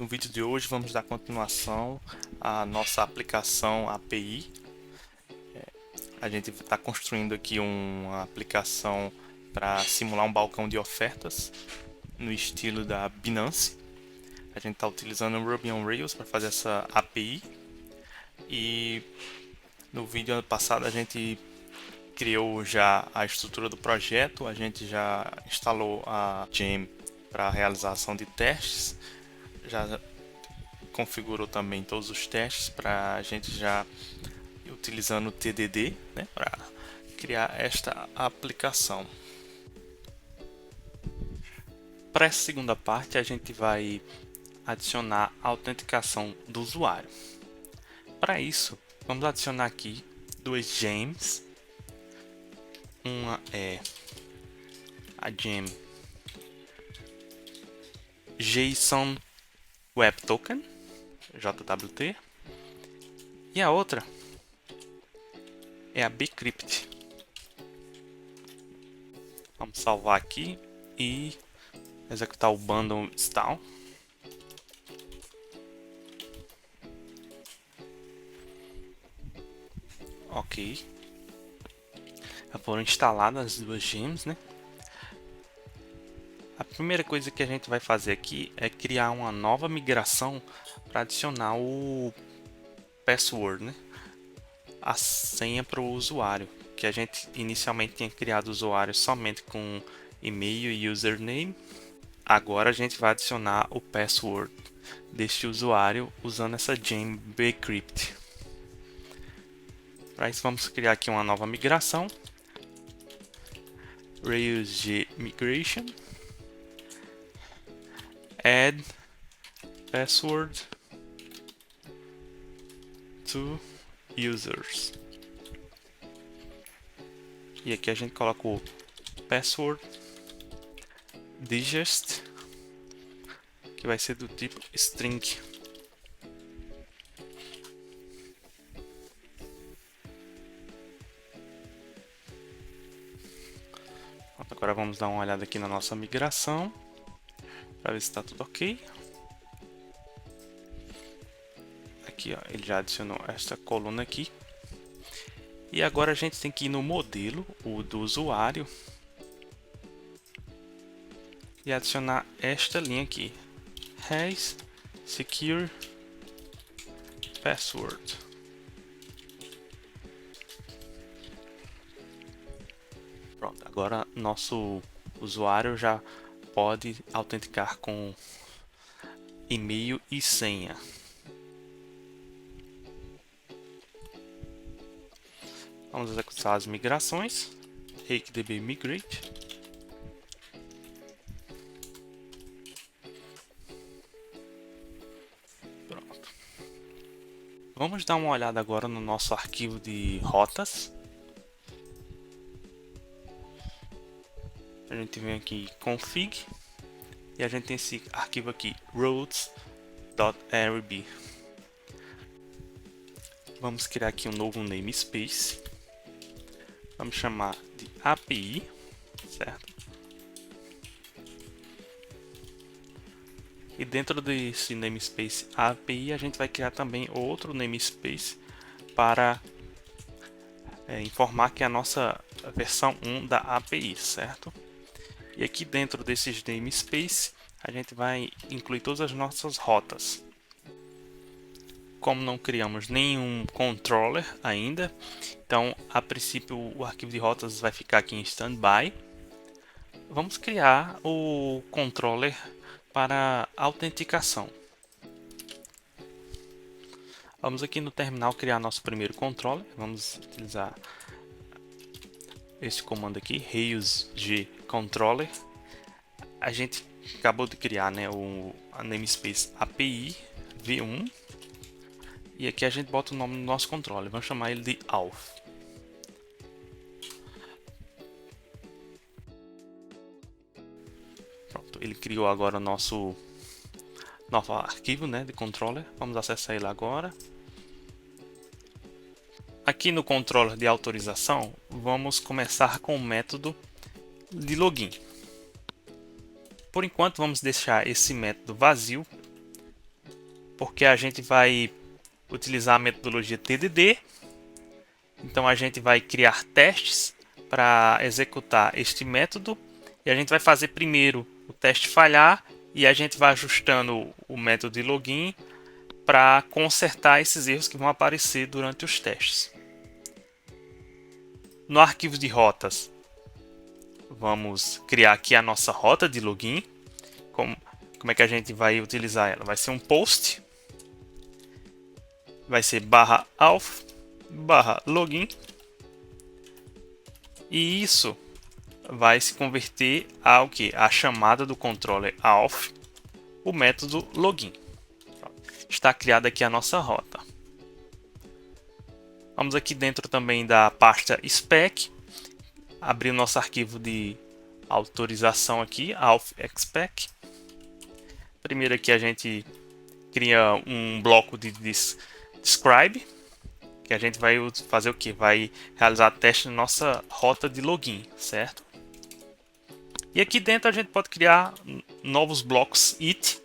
No vídeo de hoje vamos dar continuação à nossa aplicação API. A gente está construindo aqui uma aplicação para simular um balcão de ofertas no estilo da Binance. A gente está utilizando o Ruby on Rails para fazer essa API. E no vídeo passado a gente criou já a estrutura do projeto, a gente já instalou a gem para a realização de testes, já configurou também todos os testes para a gente já utilizando o TDD, né, para criar esta aplicação. Para essa segunda parte a gente vai adicionar a autenticação do usuário. Para isso vamos adicionar aqui duas gems. Uma é a gem JSON Web Token, JWT, e a outra é a Bcrypt. Vamos salvar aqui e executar o bundle install. Ok. Já foram instaladas as duas gems, né? A primeira coisa que a gente vai fazer aqui é criar uma nova migração para adicionar o password, né? A senha para o usuário, que a gente inicialmente tinha criado o usuário somente com e-mail e username. Agora a gente vai adicionar o password deste usuário usando essa gem Bcrypt. Para isso vamos criar aqui uma nova migração, Rails Migration, add password to users. E aqui a gente coloca o password digest, que vai ser do tipo string. Agora vamos dar uma olhada aqui na nossa migração para ver se está tudo ok. Aqui, ó, ele já adicionou esta coluna aqui. E agora a gente tem que ir no modelo, o do usuário, e adicionar esta linha aqui, has secure password. Pronto, agora nosso usuário já pode autenticar com e-mail e senha. Vamos executar as migrações. Rakdb migrate. Pronto. Vamos dar uma olhada agora no nosso arquivo de rotas. A gente vem aqui config e a gente tem esse arquivo aqui routes.rb. Vamos criar aqui um novo namespace. Vamos chamar de API, certo? E dentro desse namespace API a gente vai criar também outro namespace para informar que é a nossa versão 1 da API, certo? E aqui dentro desses namespace a gente vai incluir todas as nossas rotas. Como não criamos nenhum controller ainda, então a princípio o arquivo de rotas vai ficar aqui em standby. Vamos criar o controller para autenticação. Vamos aqui no terminal criar nosso primeiro controller. Vamos utilizar esse comando aqui, Rails G controller. A gente acabou de criar, né, a namespace API v1. E aqui a gente bota o nome do nosso controller. Vamos chamar ele de auth. Pronto, ele criou agora o nosso novo arquivo, né, de controller. Vamos acessar ele agora. Aqui no controller de autorização, vamos começar com o método de login. Por enquanto, vamos deixar esse método vazio porque a gente vai utilizar a metodologia TDD. Então a gente vai criar testes para executar este método e a gente vai fazer primeiro o teste falhar e a gente vai ajustando o método de login para consertar esses erros que vão aparecer durante os testes. No arquivo de rotas, vamos criar aqui a nossa rota de login. Como é que a gente vai utilizar ela? Vai ser um post, vai ser /auth/login, e isso vai se converter ao que? A chamada do controller auth, o método login. Está criada aqui a nossa rota. Vamos aqui dentro também da pasta spec, abrir o nosso arquivo de autorização aqui, auth-expec. Primeiro aqui a gente cria um bloco de describe, que a gente vai fazer o que? Vai realizar teste na nossa rota de login, certo? E aqui dentro a gente pode criar novos blocos it.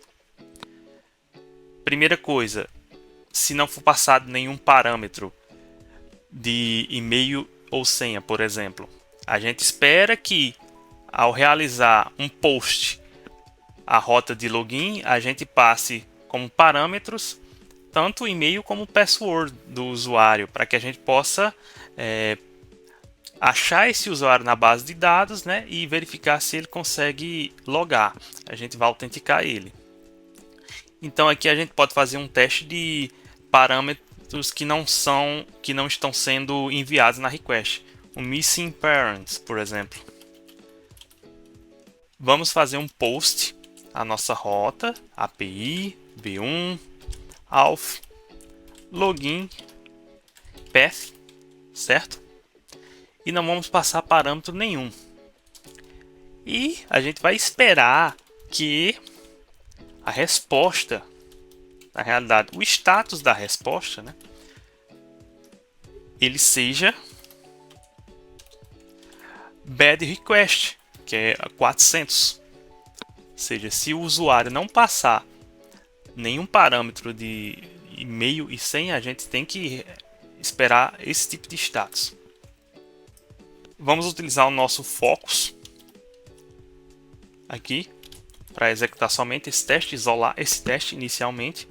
Primeira coisa, se não for passado nenhum parâmetro de e-mail ou senha, por exemplo, a gente espera que ao realizar um post a rota de login, a gente passe como parâmetros tanto o e-mail como o password do usuário, para que a gente possa achar esse usuário na base de dados, né, e verificar se ele consegue logar. A gente vai autenticar ele. Então aqui a gente pode fazer um teste de parâmetros que não estão sendo enviados na request. O missing parents, por exemplo. Vamos fazer um post a nossa rota, API, B1, auth, login, path, certo? E não vamos passar parâmetro nenhum. E a gente vai esperar que a resposta, na realidade, o status da resposta, né, ele seja bad request, que é 400. Ou seja, se o usuário não passar nenhum parâmetro de e-mail e senha, a gente tem que esperar esse tipo de status. Vamos utilizar o nosso focus aqui para executar somente esse teste, isolar esse teste inicialmente.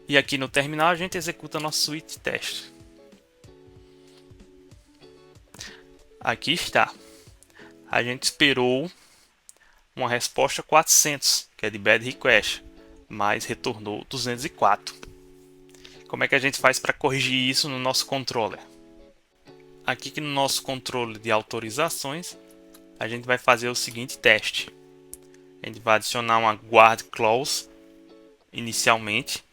E aqui no terminal a gente executa nosso suite teste. Aqui está. A gente esperou uma resposta 400, que é de bad request, mas retornou 204. Como é que a gente faz para corrigir isso no nosso controller? Aqui no nosso controle de autorizações, a gente vai fazer o seguinte teste. A gente vai adicionar uma guard clause inicialmente,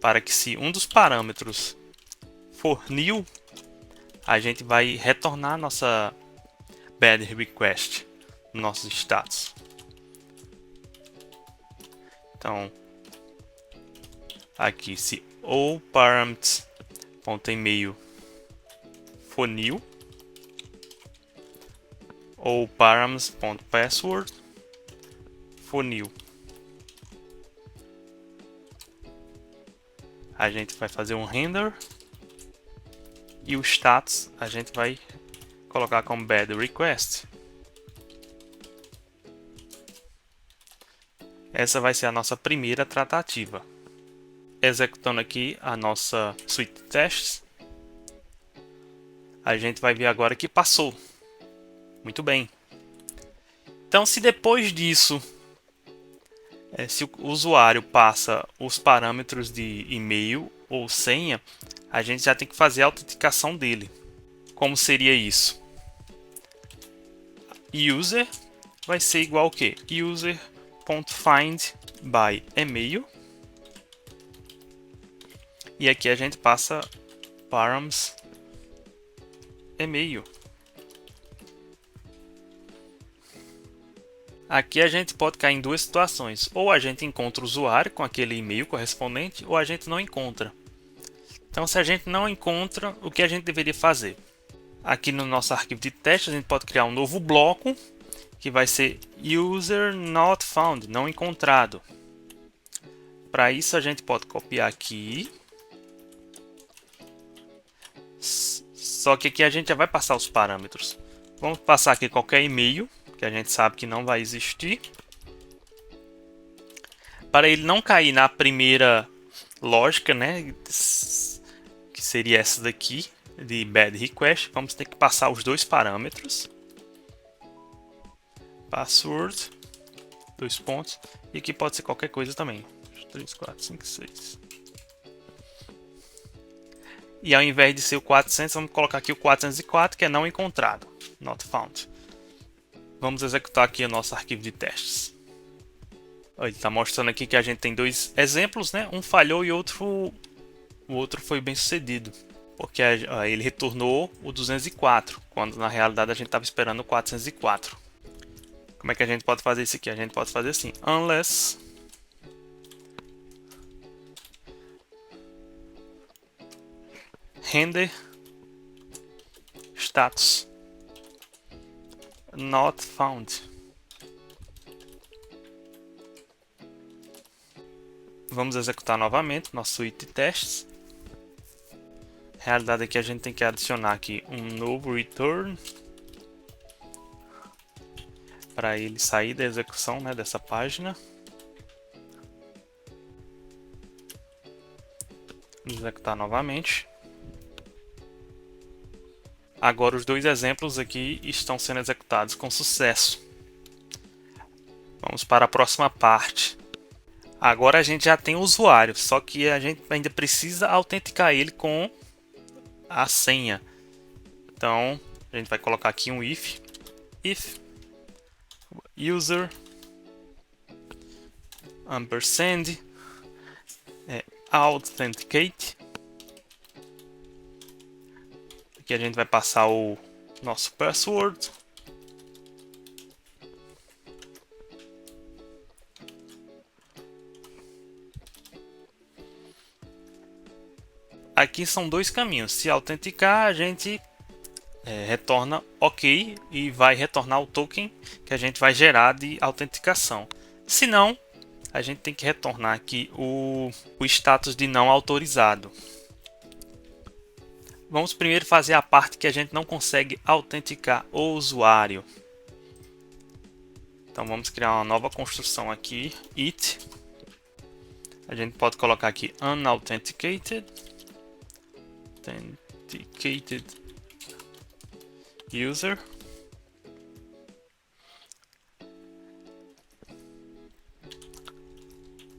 para que se um dos parâmetros for new, a gente vai retornar nossa bad request, nossos status. Então, aqui se all params.email for new, all params.password for new, a gente vai fazer um render e o status a gente vai colocar como bad request. Essa vai ser a nossa primeira tratativa. Executando aqui a nossa suite de testes, a gente vai ver agora que passou. Muito bem. Então, se depois disso, se o usuário passa os parâmetros de e-mail ou senha, a gente já tem que fazer a autenticação dele. Como seria isso? User vai ser igual ao que? User.findByEmail. E aqui a gente passa params e-mail. Aqui a gente pode cair em duas situações. Ou a gente encontra o usuário com aquele e-mail correspondente, ou a gente não encontra. Então, se a gente não encontra, o que a gente deveria fazer? Aqui no nosso arquivo de teste, a gente pode criar um novo bloco, que vai ser user not found, não encontrado. Para isso a gente pode copiar aqui. Só que aqui a gente já vai passar os parâmetros. Vamos passar aqui qualquer e-mail, que a gente sabe que não vai existir. Para ele não cair na primeira lógica, né, que seria essa daqui, de bad request, vamos ter que passar os dois parâmetros. Password, dois pontos, e aqui pode ser qualquer coisa também. 3, 4, 5, 6. E ao invés de ser o 400, vamos colocar aqui o 404, que é não encontrado. Not found. Vamos executar aqui o nosso arquivo de testes. Ele está mostrando aqui que a gente tem dois exemplos, né? Um falhou e o outro foi bem sucedido. Porque ele retornou o 204, quando na realidade a gente estava esperando o 404. Como é que a gente pode fazer isso aqui? A gente pode fazer assim, unless render status not found. Vamos executar novamente nosso suite de testes. Na realidade aqui a gente tem que adicionar aqui um novo return para ele sair da execução, né, dessa página. Vamos executar novamente. Agora os dois exemplos aqui estão sendo executados com sucesso. Vamos para a próxima parte. Agora a gente já tem o usuário, só que a gente ainda precisa autenticar ele com a senha. Então a gente vai colocar aqui um if user ampersand authenticate. Aqui a gente vai passar o nosso password. Aqui são dois caminhos. Se autenticar, a gente retorna OK e vai retornar o token que a gente vai gerar de autenticação. Se não, a gente tem que retornar aqui o status de não autorizado. Vamos primeiro fazer a parte que a gente não consegue autenticar o usuário. Então vamos criar uma nova construção aqui, it. A gente pode colocar aqui unauthenticated, authenticated user.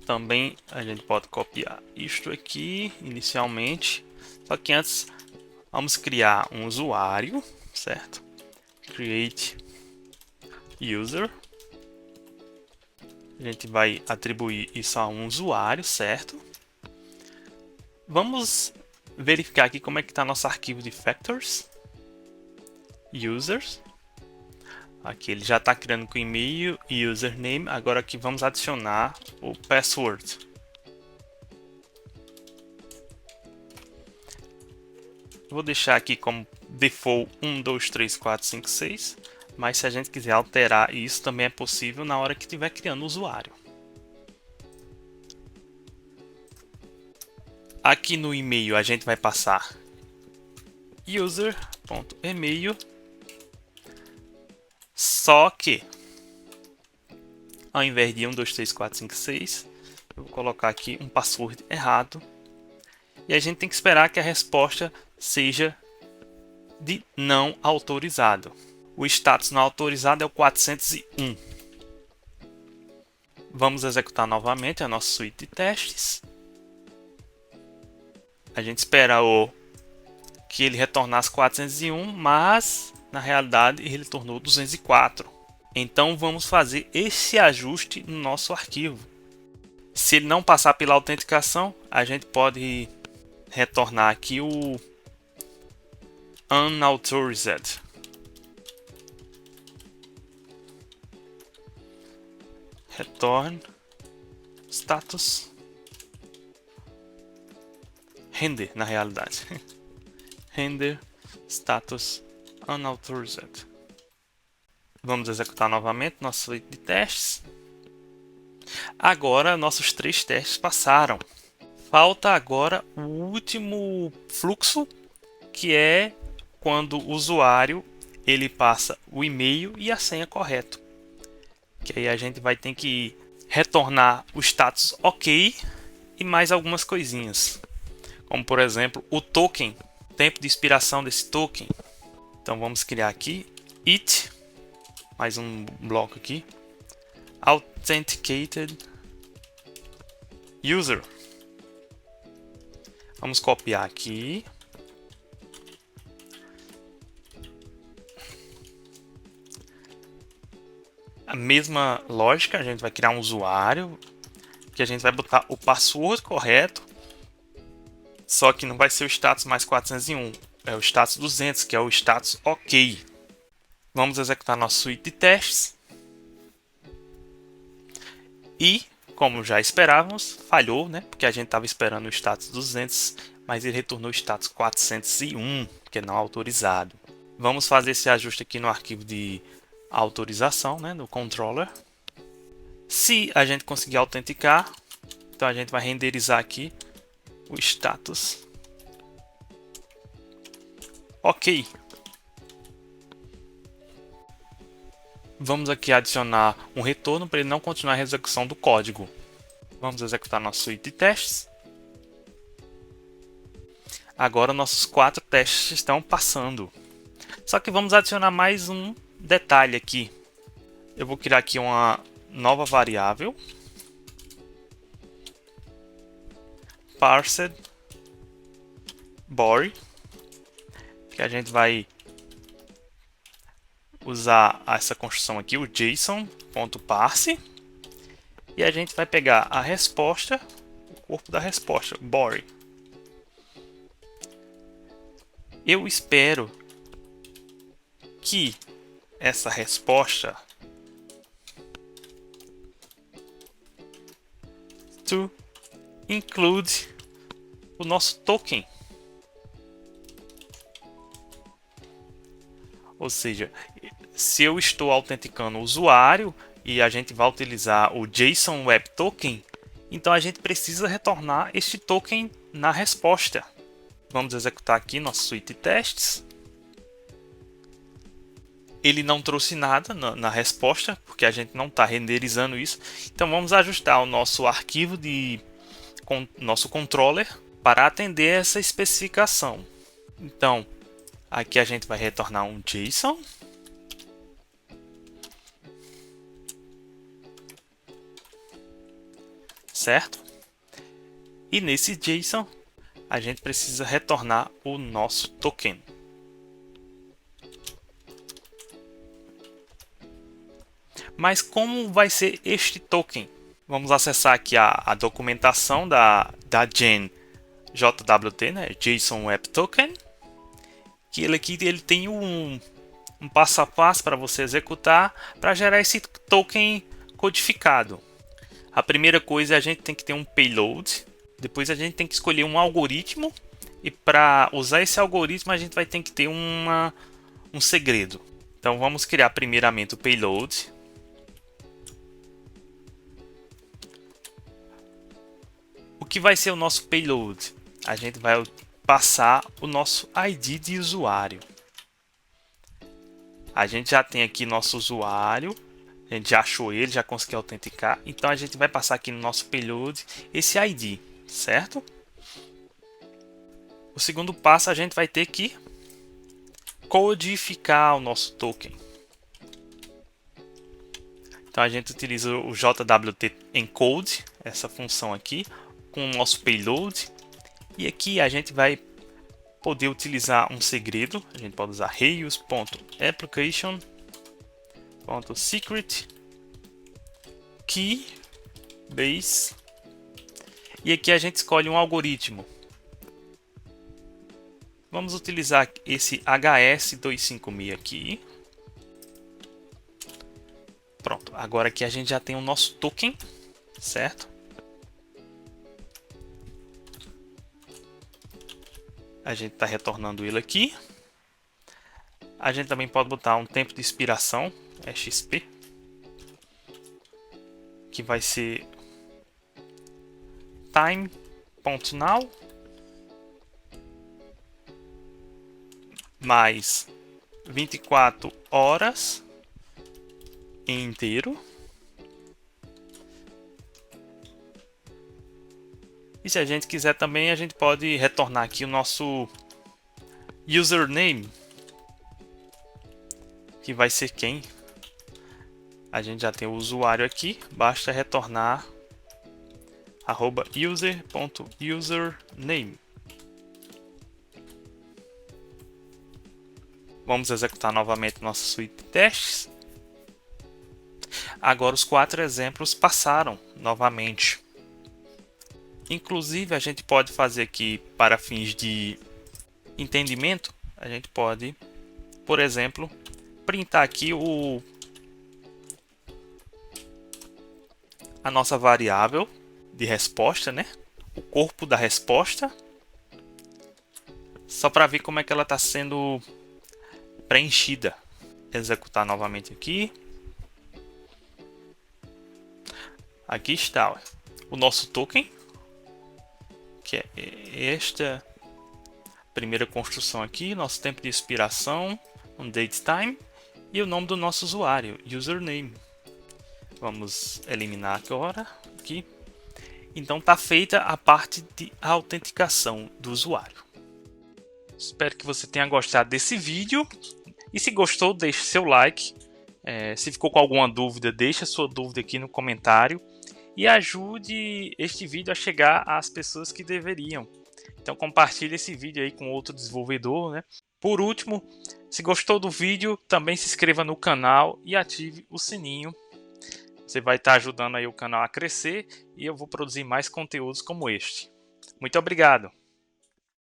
Também a gente pode copiar isto aqui inicialmente, só que antes vamos criar um usuário, certo? Create user. A gente vai atribuir isso a um usuário, certo? Vamos verificar aqui como é que está nosso arquivo de factors. Users. Aqui ele já está criando com e-mail e username. Agora aqui vamos adicionar o password. Vou deixar aqui como default 1, 2, 3, 4, 5, 6. Mas se a gente quiser alterar isso, também é possível na hora que estiver criando o usuário. Aqui no e-mail a gente vai passar user.email. Só que, ao invés de 1, 2, 3, 4, 5, 6, eu vou colocar aqui um password errado. E a gente tem que esperar que a resposta seja de não autorizado. O status não autorizado é o 401. Vamos executar novamente a nossa suite de testes. A gente espera que ele retornasse 401, mas na realidade ele retornou 204. Então vamos fazer esse ajuste no nosso arquivo. Se ele não passar pela autenticação, a gente pode retornar aqui o unauthorized. Return status render, na realidade. Render status unauthorized. Vamos executar novamente nosso suite de testes. Agora nossos 3 testes passaram. Falta agora o último fluxo, que é quando o usuário ele passa o e-mail e a senha correto. Que aí a gente vai ter que retornar o status OK e mais algumas coisinhas. Como por exemplo o token, tempo de expiração desse token. Então vamos criar aqui it, mais um bloco aqui, authenticated user. Vamos copiar aqui. A mesma lógica, a gente vai criar um usuário, que a gente vai botar o password correto, só que não vai ser o status mais 401, é o status 200, que é o status OK. Vamos executar nossa suíte de testes. E, como já esperávamos, falhou, né? Porque a gente estava esperando o status 200, mas ele retornou o status 401, que é não autorizado. Vamos fazer esse ajuste aqui no arquivo de autorização, né, no controller. Se a gente conseguir autenticar, então a gente vai renderizar aqui o status OK. Vamos aqui adicionar um retorno para ele não continuar a execução do código. Vamos executar nossa suíte de testes. Agora nossos 4 testes estão passando. Só que vamos adicionar mais um detalhe aqui. Eu vou criar aqui uma nova variável, parsed body, que a gente vai usar essa construção aqui, o json.parse, e a gente vai pegar a resposta, o corpo da resposta, body. Eu espero que essa resposta to include o nosso token. Ou seja, se eu estou autenticando o usuário e a gente vai utilizar o JSON Web Token, então a gente precisa retornar este token na resposta. Vamos executar aqui nossa suíte de testes. Ele não trouxe nada na resposta, porque a gente não está renderizando isso. Então vamos ajustar o nosso arquivo com nosso controller para atender essa especificação. Então, aqui a gente vai retornar um JSON. Certo? E nesse JSON, a gente precisa retornar o nosso token. Mas como vai ser este token? Vamos acessar aqui a documentação da Gen JWT, né? JSON Web Token. Que ele tem um passo a passo para você executar para gerar esse token codificado. A primeira coisa, a gente tem que ter um payload. Depois a gente tem que escolher um algoritmo. E para usar esse algoritmo, a gente vai ter que ter um segredo. Então vamos criar primeiramente o payload. O que vai ser o nosso payload? A gente vai passar o nosso ID de usuário. A gente já tem aqui nosso usuário, a gente já achou ele, já conseguiu autenticar, então a gente vai passar aqui no nosso payload esse ID, certo? O segundo passo, a gente vai ter que codificar o nosso token. Então a gente utiliza o JWT encode, essa função aqui, com o nosso payload. E aqui a gente vai poder utilizar um segredo. A gente pode usar reuse.application.secret key base. E aqui a gente escolhe um algoritmo. Vamos utilizar esse HS256 aqui. Pronto, agora aqui a gente já tem o nosso token, certo? A gente está retornando ele aqui. A gente também pode botar um tempo de expiração, XP, que vai ser time.now mais 24 horas inteiro. E se a gente quiser também, a gente pode retornar aqui o nosso username, que vai ser quem? A gente já tem o usuário aqui, basta retornar @user.username. Vamos executar novamente nossa suíte de testes. Agora os 4 exemplos passaram novamente. Inclusive, a gente pode fazer aqui, para fins de entendimento, a gente pode, por exemplo, printar aqui a nossa variável de resposta, né? O corpo da resposta, só para ver como é que ela está sendo preenchida. Executar novamente aqui. Aqui está o nosso token, que é esta primeira construção aqui, nosso tempo de expiração, um date time e o nome do nosso usuário, username. Vamos eliminar agora aqui. Então está feita a parte de autenticação do usuário. Espero que você tenha gostado desse vídeo. E se gostou, deixe seu like. Se ficou com alguma dúvida, deixe a sua dúvida aqui no comentário. E ajude este vídeo a chegar às pessoas que deveriam. Então compartilhe esse vídeo aí com outro desenvolvedor, né? Por último, se gostou do vídeo, também se inscreva no canal e ative o sininho. Você vai estar ajudando aí o canal a crescer e eu vou produzir mais conteúdos como este. Muito obrigado!